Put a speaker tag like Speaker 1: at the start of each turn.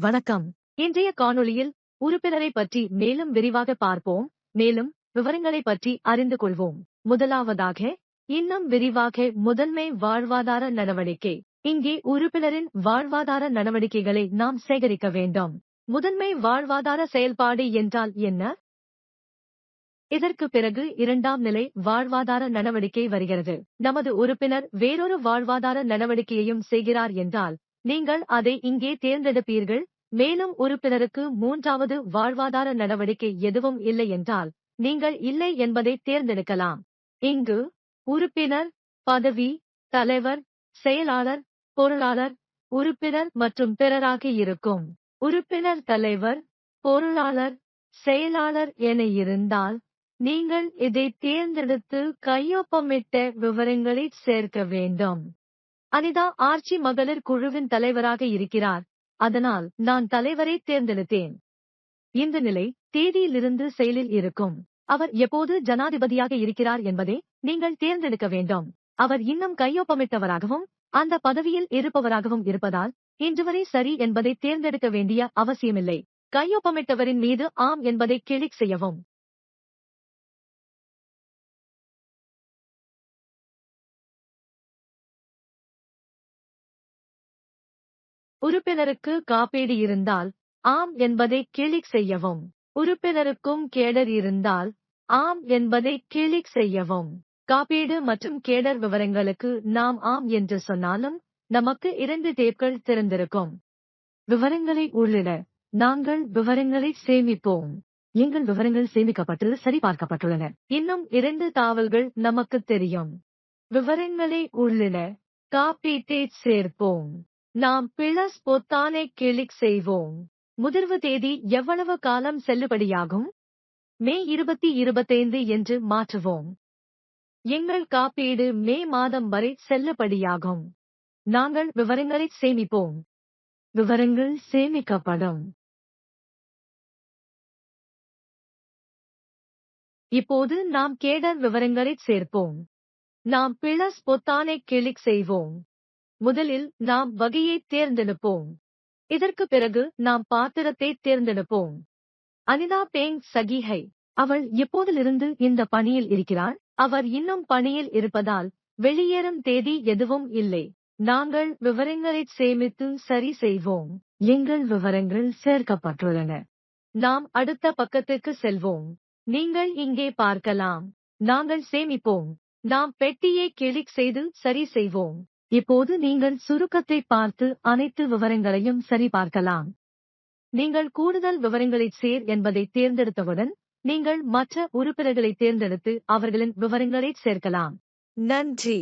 Speaker 1: வணக்கம். இன்றைய காணொளியில் உறுப்பினரை பற்றி மேலும் விரிவாக பார்ப்போம். மேலும் விவரங்களை பற்றி அறிந்து கொள்வோம். முதலாவதாக, இன்னும் விரிவாக முதன்மை வாழ்வாதார நடவடிக்கை. இங்கே உறுப்பினரின் வாழ்வாதார நடவடிக்கைகளை நாம் சேகரிக்க வேண்டும். முதன்மை வாழ்வாதார செயல்பாடு என்றால் என்ன? இதற்கு பிறகு இரண்டாம் நிலை வாழ்வாதார நடவடிக்கை வருகிறது. நமது உறுப்பினர் வேறொரு வாழ்வாதார நடவடிக்கையையும் செய்கிறார் என்றால் நீங்கள் அதை இங்கே தேர்ந்தெடுப்பீர்கள். மேலும் உறுப்பினருக்கு மூன்றாவது வாழ்வாதார நடவடிக்கை எதுவும் இல்லை என்றால் நீங்கள் இல்லை என்பதை தேர்ந்தெடுக்கலாம். இங்கு உறுப்பினர், பதவி, தலைவர், செயலாளர், பொருளாளர், உறுப்பினர் மற்றும் பிறராக இருக்கும். உறுப்பினர் தலைவர், பொருளாளர், செயலாளர் என இருந்தால் நீங்கள் இதை தேர்ந்தெடுத்து கையொப்பமிட்ட விவரங்களை சேர்க்க வேண்டும். அனிதா ஆர்ச்சி மகளிர் குழுவின் தலைவராக இருக்கிறார். அதனால் நான் தலைவரை தேர்ந்தெடுத்தேன். இந்த நிலை தேதியிலிருந்து செயலில் இருக்கும். அவர் எப்போது ஜனாதிபதியாக இருக்கிறார் என்பதை நீங்கள் தேர்ந்தெடுக்க வேண்டும். அவர் இன்னும் கையொப்பமிட்டவராகவும் அந்த பதவியில் இருப்பவராகவும் இருப்பதால் இன்றுவரை சரி என்பதை தேர்ந்தெடுக்க வேண்டிய அவசியமில்லை. கையொப்பமிட்டவரின் மீது ஆம் என்பதை கிளிக் செய்யவும். உறுப்பினருக்கு காப்பீடு இருந்தால் ஆம் என்பதை கிளிக் செய்யவும். உறுப்பினருக்கும் கேடர் இருந்தால் ஆம் என்பதை கிளிக் செய்யவும். காப்பீடு மற்றும் கேடர் விவரங்களுக்கு நாம் ஆம் என்று சொன்னாலும் நமக்கு 2 டேப்கள் திறந்திருக்கும். விவரங்களை உள்ளிட நாங்கள் விவரங்களை சேமிப்போம். எங்கள் விவரங்கள் சேமிக்கப்பட்டு சரிபார்க்கப்பட்டுள்ளன. இன்னும் 2 தாவல்கள் நமக்கு தெரியும். விவரங்களை உள்ளிட காப்பீட்டை சேர்ப்போம். நாம் பிளஸ் பொத்தானை கிளிக் செய்வோம். முதிர்வு தேதி எவ்வளவு காலம் செல்லுபடியாகும்? மே 2025 என்று மாற்றுவோம். எங்கள் காப்பீடு மே மாதம் வரை செல்லுபடியாகும். நாங்கள் விவரங்களை சேமிப்போம். விவரங்கள் சேமிக்கப்படும். இப்போது நாம் கேடர் விவரங்களை சேர்ப்போம். நாம் பிளஸ் பொத்தானை கிளிக் செய்வோம். முதலில் நாம் வகையை தேர்ந்தெடுப்போம். இதற்கு பிறகு நாம் பாத்திரத்தை தேர்ந்தெடுப்போம். அனிதா பேங் சகிஹை. அவள் எப்போதிலிருந்து இந்த பணியில் இருக்கிறாள்? அவர் இன்னும் பணியில் இருப்பதால் வெளியேறும் தேதி எதுவும் இல்லை. நாங்கள் விவரங்களை சேமித்து சரி செய்வோம். எங்கள் விவரங்கள் சேர்க்கப்பட்டுள்ளன. நாம் அடுத்த பக்கத்திற்கு செல்வோம். நீங்கள் இங்கே பார்க்கலாம். நாங்கள் சேமிப்போம். நாம் பெட்டியை கிளிக் செய்து சரி செய்வோம். இப்போது நீங்கள் சுருக்கத்தை பார்த்து அனைத்து விவரங்களையும் சரிபார்க்கலாம். நீங்கள் கூடுதல் விவரங்களை சேர் என்பதை தேர்ந்தெடுத்தவுடன் நீங்கள் மற்ற உறுப்பினர்களை தேர்ந்தெடுத்து அவர்களின் விவரங்களை சேர்க்கலாம். நன்றி.